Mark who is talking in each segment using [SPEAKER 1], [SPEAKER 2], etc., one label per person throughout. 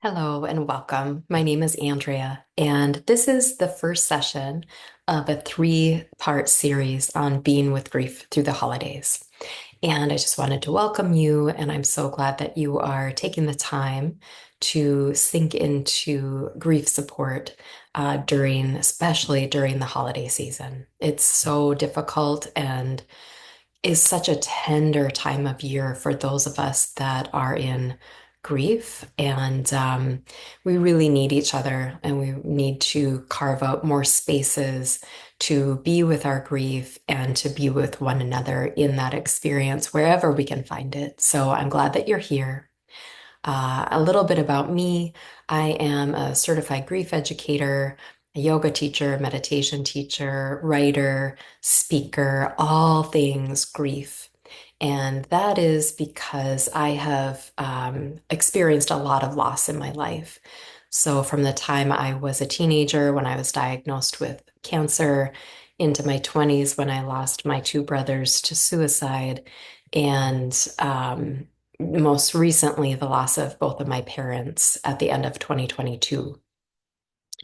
[SPEAKER 1] Hello and welcome. My name is Andrea, and this is the first session of a three-part series on being with grief through the holidays. And I just wanted to welcome you, and I'm so glad that you are taking the time to sink into grief support especially during the holiday season. It's so difficult and is such a tender time of year for those of us that are in grief. And we really need each other and we need to carve out more spaces to be with our grief and to be with one another in that experience wherever we can find it. So I'm glad that you're here. A little bit about me. I am a certified grief educator, a yoga teacher, meditation teacher, writer, speaker, all things grief. And that is because I have experienced a lot of loss in my life. So, from the time I was a teenager, when I was diagnosed with cancer, into my 20s, when I lost my two brothers to suicide, and most recently, the loss of both of my parents at the end of 2022.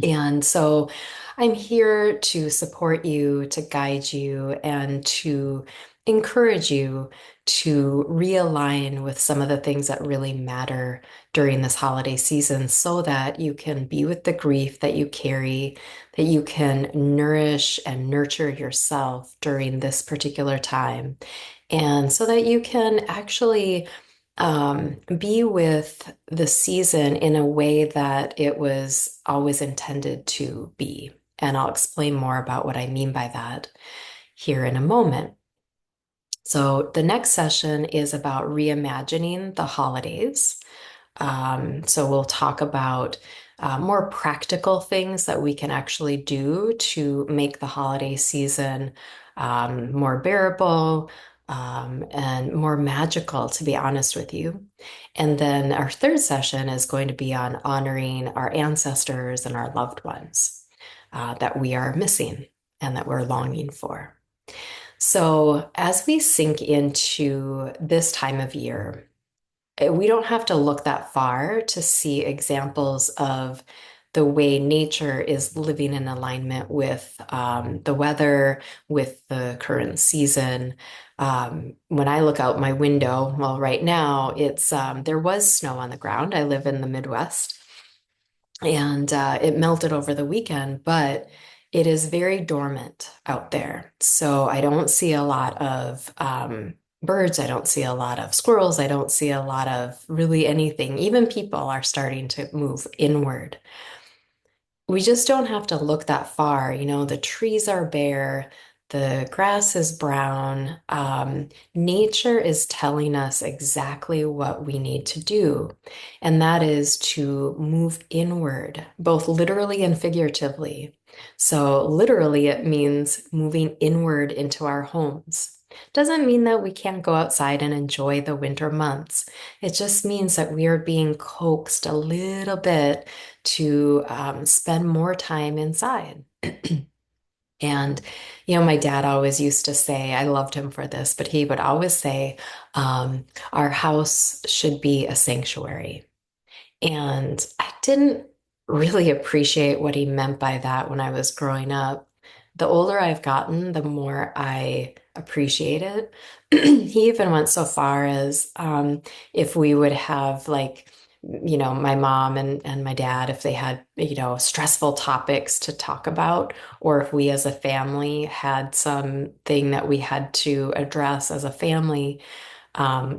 [SPEAKER 1] And so I'm here to support you, to guide you, and to encourage you to realign with some of the things that really matter during this holiday season so that you can be with the grief that you carry, that you can nourish and nurture yourself during this particular time, and so that you can actually be with the season in a way that it was always intended to be. And I'll explain more about what I mean by that here in a moment. So, the next session is about reimagining the holidays. So, we'll talk about more practical things that we can actually do to make the holiday season more bearable and more magical, to be honest with you. And then our third session is going to be on honoring our ancestors and our loved ones that we are missing and that we're longing for. So, as we sink into this time of year, we don't have to look that far to see examples of the way nature is living in alignment with the weather, with the current season. When I look out my window, well, right now it's there was snow on the ground. I live in the Midwest, and it melted over the weekend, but it is very dormant out there. So I don't see a lot of birds. I don't see a lot of squirrels. I don't see a lot of really anything. Even people are starting to move inward. We just don't have to look that far. You know, the trees are bare, the grass is brown. Nature is telling us exactly what we need to do, and that is to move inward, both literally and figuratively. So, literally, it means moving inward into our homes. Doesn't mean that we can't go outside and enjoy the winter months. It just means that we are being coaxed a little bit to spend more time inside. And, my dad always used to say, I loved him for this, but he would always say, our house should be a sanctuary. And I didn't really appreciate what he meant by that when I was growing up. The older I've gotten, the more I appreciate it. He even went so far as if we would have like, my mom and my dad, if they had, stressful topics to talk about, or if we as a family had something that we had to address as a family,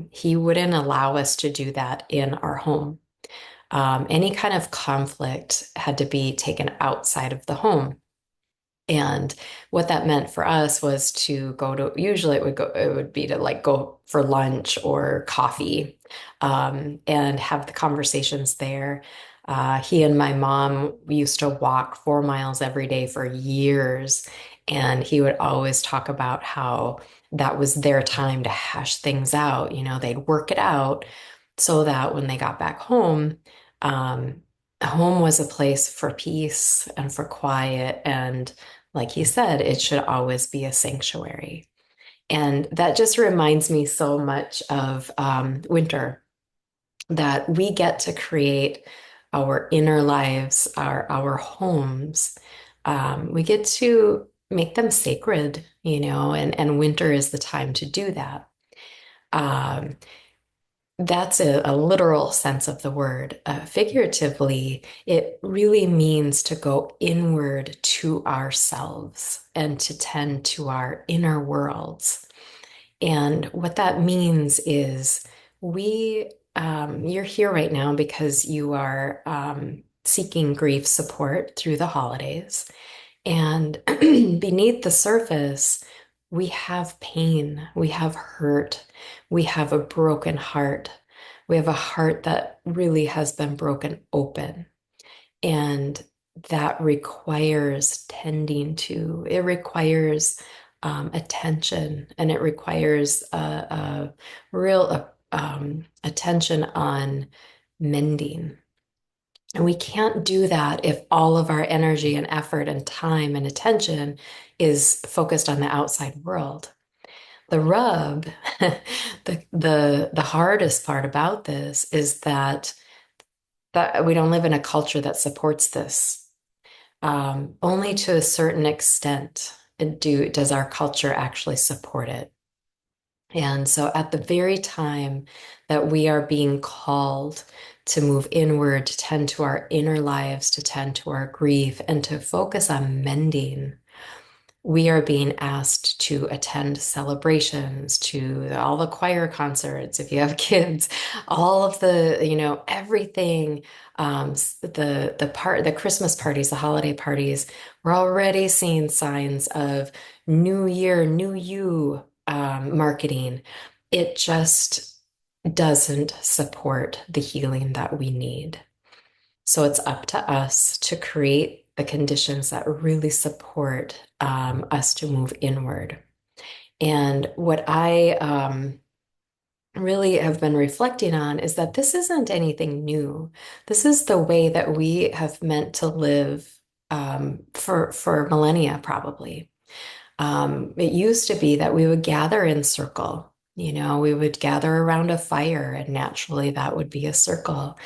[SPEAKER 1] he wouldn't allow us to do that in our home. Any kind of conflict had to be taken outside of the home. And what that meant for us was to go to, usually it would be to like go for lunch or coffee, and have the conversations there. He and my mom used to walk 4 miles every day for years. And he would always talk about how that was their time to hash things out. They'd work it out so that when they got back home, um, home was a place for peace and for quiet. And like he said, it should always be a sanctuary. And that just reminds me so much of winter, that we get to create our inner lives, our homes, we get to make them sacred, and winter is the time to do that. Um, that's a literal sense of the word. Figuratively, it really means to go inward to ourselves and to tend to our inner worlds. And what that means is you're here right now because you are seeking grief support through the holidays. And beneath the surface, we have pain, we have hurt, we have a broken heart. We have a heart that really has been broken open. And that requires tending to, it requires attention, and it requires a real attention on mending. And we can't do that if all of our energy and effort and time and attention is focused on the outside world. The rub, the hardest part about this is that we don't live in a culture that supports this. Only to a certain extent does our culture actually support it. And so at the very time that we are being called to move inward, to tend to our inner lives, to tend to our grief, and to focus on mending, we are being asked to attend celebrations, to all the choir concerts, if you have kids, all of everything, the Christmas parties, the holiday parties. We're already seeing signs of New Year, New You marketing. It just doesn't support the healing that we need. So it's up to us to create the conditions that really support us to move inward. And what I really have been reflecting on is that this isn't anything new. This is the way that we have meant to live for millennia, probably. It used to be that we would gather in circle. We would gather around a fire, and naturally that would be a circle.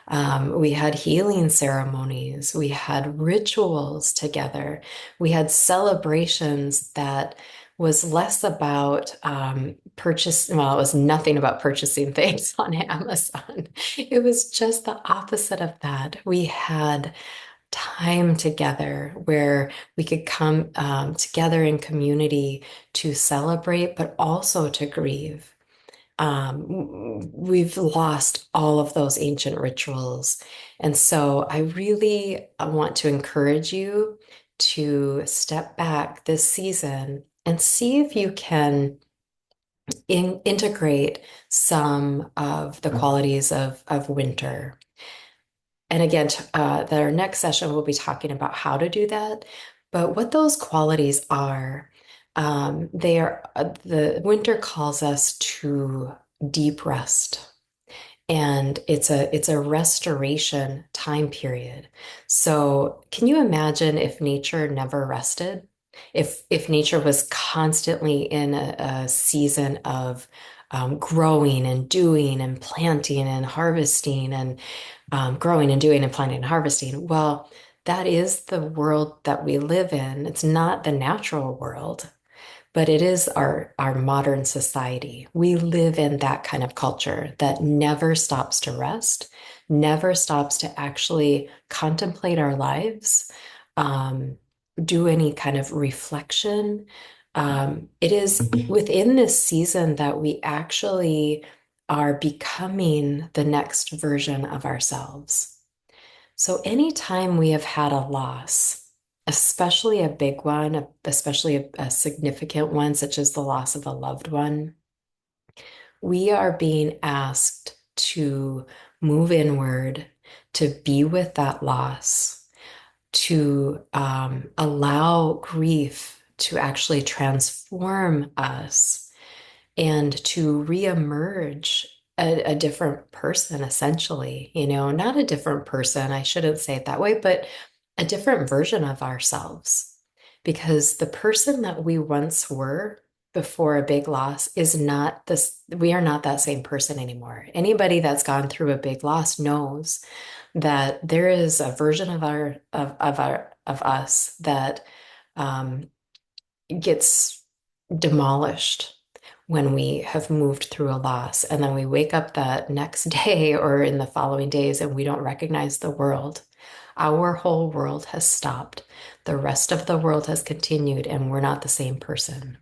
[SPEAKER 1] We had healing ceremonies. We had rituals together. We had celebrations that was less about well, it was nothing about purchasing things on Amazon. It was just the opposite of that. We had time together where we could come together in community to celebrate, but also to grieve. We've lost all of those ancient rituals. And so I really want to encourage you to step back this season and see if you can integrate some of the qualities of winter. And again, our next session, we'll be talking about how to do that. But what those qualities are, the winter calls us to deep rest. And it's a restoration time period. So can you imagine if nature never rested? If nature was constantly in a season of growing and doing and planting and harvesting and growing and doing and planting and harvesting. Well, that is the world that we live in. It's not the natural world, but it is our modern society. We live in that kind of culture that never stops to rest, never stops to actually contemplate our lives, do any kind of reflection. It is within this season that we actually are becoming the next version of ourselves. So anytime we have had a loss, especially a big one, especially a significant one, such as the loss of a loved one, we are being asked to move inward, to be with that loss, to allow grief to actually transform us and to reemerge a different person, essentially, not a different person, I shouldn't say it that way, but a different version of ourselves. Because the person that we once were before a big loss is not this, we are not that same person anymore. Anybody that's gone through a big loss knows that there is a version of us that um, gets demolished when we have moved through a loss. And then we wake up that next day or in the following days and we don't recognize the world. Our whole world has stopped. The rest of the world has continued, and we're not the same person.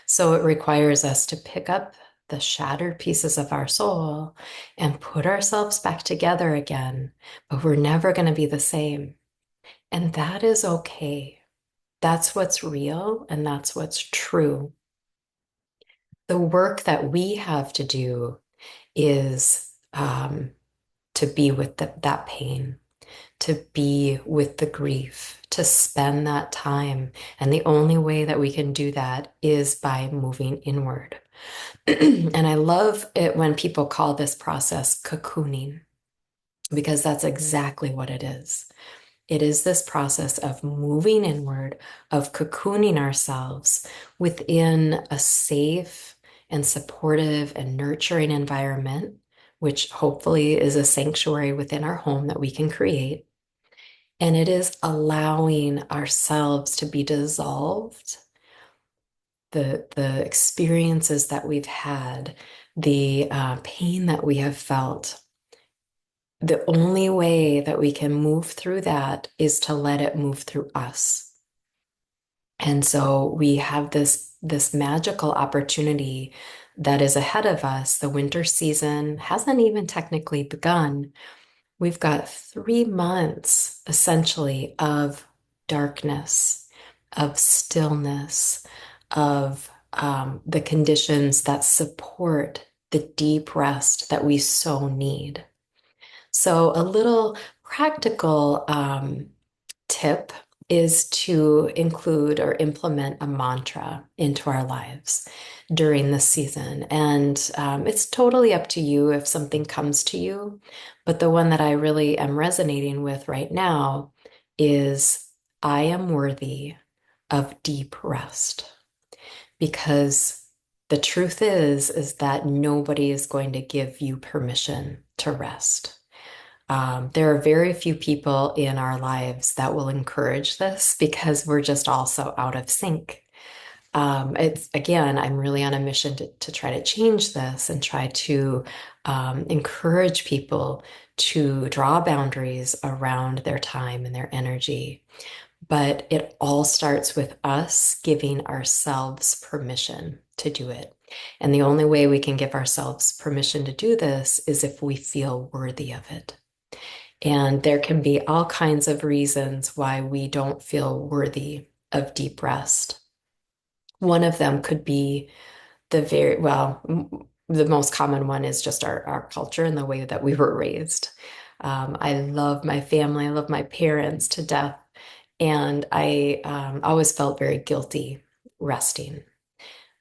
[SPEAKER 1] So it requires us to pick up the shattered pieces of our soul and put ourselves back together again. But we're never going to be the same. And that is okay. That's what's real and that's what's true. The work that we have to do is to be with that pain, to be with the grief, to spend that time. And the only way that we can do that is by moving inward. And I love it when people call this process cocooning, because that's exactly what it is. It is this process of moving inward, of cocooning ourselves within a safe and supportive and nurturing environment, which hopefully is a sanctuary within our home that we can create. And it is allowing ourselves to be dissolved, the experiences that we've had, the pain that we have felt. The only way that we can move through that is to let it move through us. And so we have this magical opportunity that is ahead of us. The winter season hasn't even technically begun. We've got 3 months essentially of darkness, of stillness, of the conditions that support the deep rest that we so need. So, a little practical tip is to include or implement a mantra into our lives during this season. And it's totally up to you if something comes to you. But the one that I really am resonating with right now is I am worthy of deep rest. Because the truth is that nobody is going to give you permission to rest. There are very few people in our lives that will encourage this because we're just all so out of sync. It's again, I'm really on a mission to try to change this and try to encourage people to draw boundaries around their time and their energy. But it all starts with us giving ourselves permission to do it. And the only way we can give ourselves permission to do this is if we feel worthy of it. And there can be all kinds of reasons why we don't feel worthy of deep rest. One of them could be the most common one is just our culture and the way that we were raised. I love my family, I love my parents to death, and I always felt very guilty resting.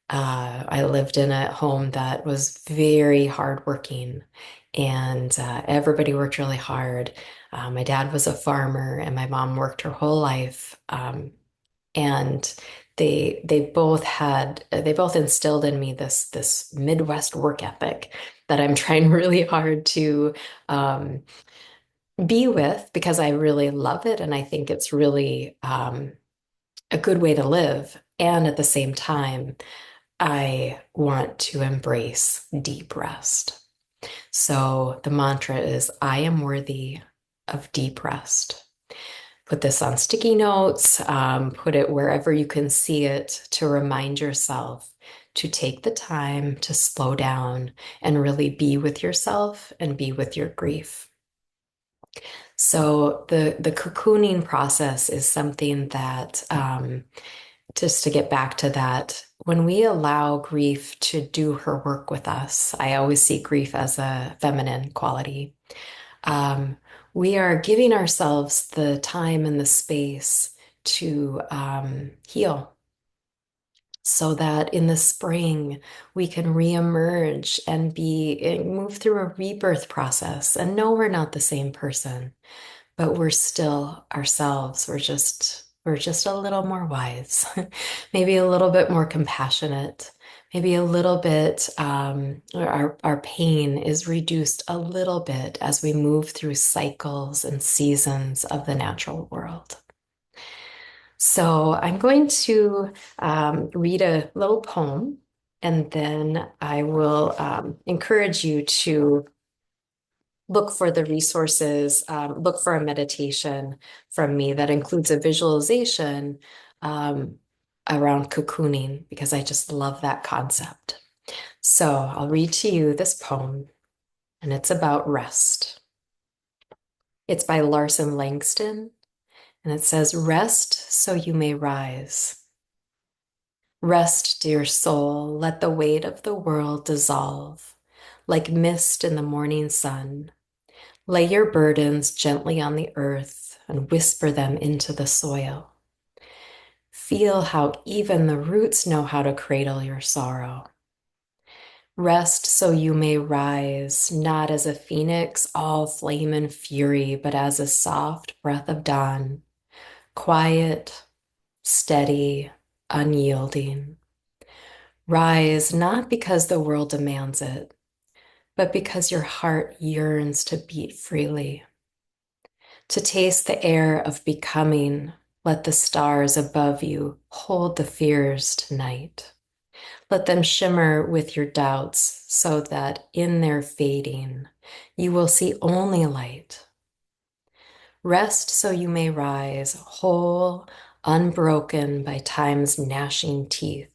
[SPEAKER 1] I lived in a home that was very hardworking, and everybody worked really hard. My dad was a farmer, and my mom worked her whole life. And they both instilled in me this Midwest work ethic that I'm trying really hard to be with because I really love it, and I think it's really a good way to live. And at the same time, I want to embrace deep rest. So the mantra is, I am worthy of deep rest. Put this on sticky notes, put it wherever you can see it to remind yourself to take the time to slow down and really be with yourself and be with your grief. So the cocooning process is something that just to get back to that, when we allow grief to do her work with us, I always see grief as a feminine quality. Um, we are giving ourselves the time and the space to heal so that in the spring we can reemerge and move through a rebirth process and know we're not the same person, but we're still ourselves. we're just a little more wise, maybe a little bit more compassionate, maybe a little bit, our pain is reduced a little bit as we move through cycles and seasons of the natural world. So I'm going to read a little poem, and then I will encourage you to look for the resources, look for a meditation from me that includes a visualization um, around cocooning, because I just love that concept. So I'll read to you this poem, and it's about rest. It's by Larson Langston, and it says, "Rest so you may rise. Rest, dear soul, let the weight of the world dissolve like mist in the morning sun. Lay your burdens gently on the earth and whisper them into the soil. Feel how even the roots know how to cradle your sorrow. Rest so you may rise, not as a phoenix, all flame and fury, but as a soft breath of dawn, quiet, steady, unyielding. Rise not because the world demands it, but because your heart yearns to beat freely. To taste the air of becoming, let the stars above you hold the fears tonight. Let them shimmer with your doubts so that in their fading, you will see only light. Rest so you may rise, whole, unbroken by time's gnashing teeth.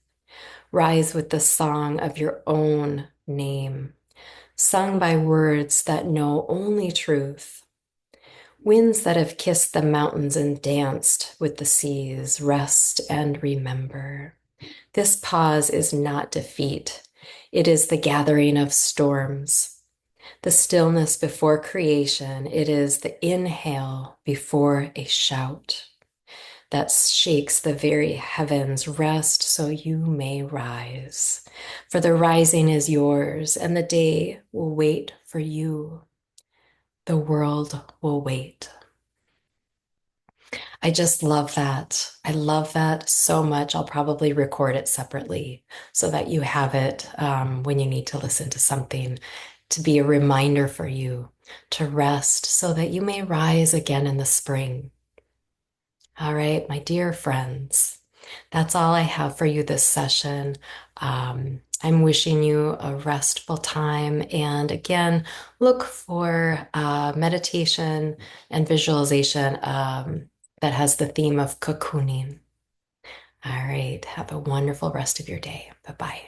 [SPEAKER 1] Rise with the song of your own name, sung by words that know only truth. Winds that have kissed the mountains and danced with the seas, rest and remember. This pause is not defeat. It is the gathering of storms, the stillness before creation. It is the inhale before a shout that shakes the very heavens. Rest so you may rise. For the rising is yours, and the day will wait for you. The world will wait. I just love that. I love that so much. I'll probably record it separately so that you have it when you need to listen to something, to be a reminder for you to rest so that you may rise again in the spring. All right, my dear friends, that's all I have for you this session. I'm wishing you a restful time. And again, look for meditation and visualization that has the theme of cocooning. All right, have a wonderful rest of your day. Bye bye.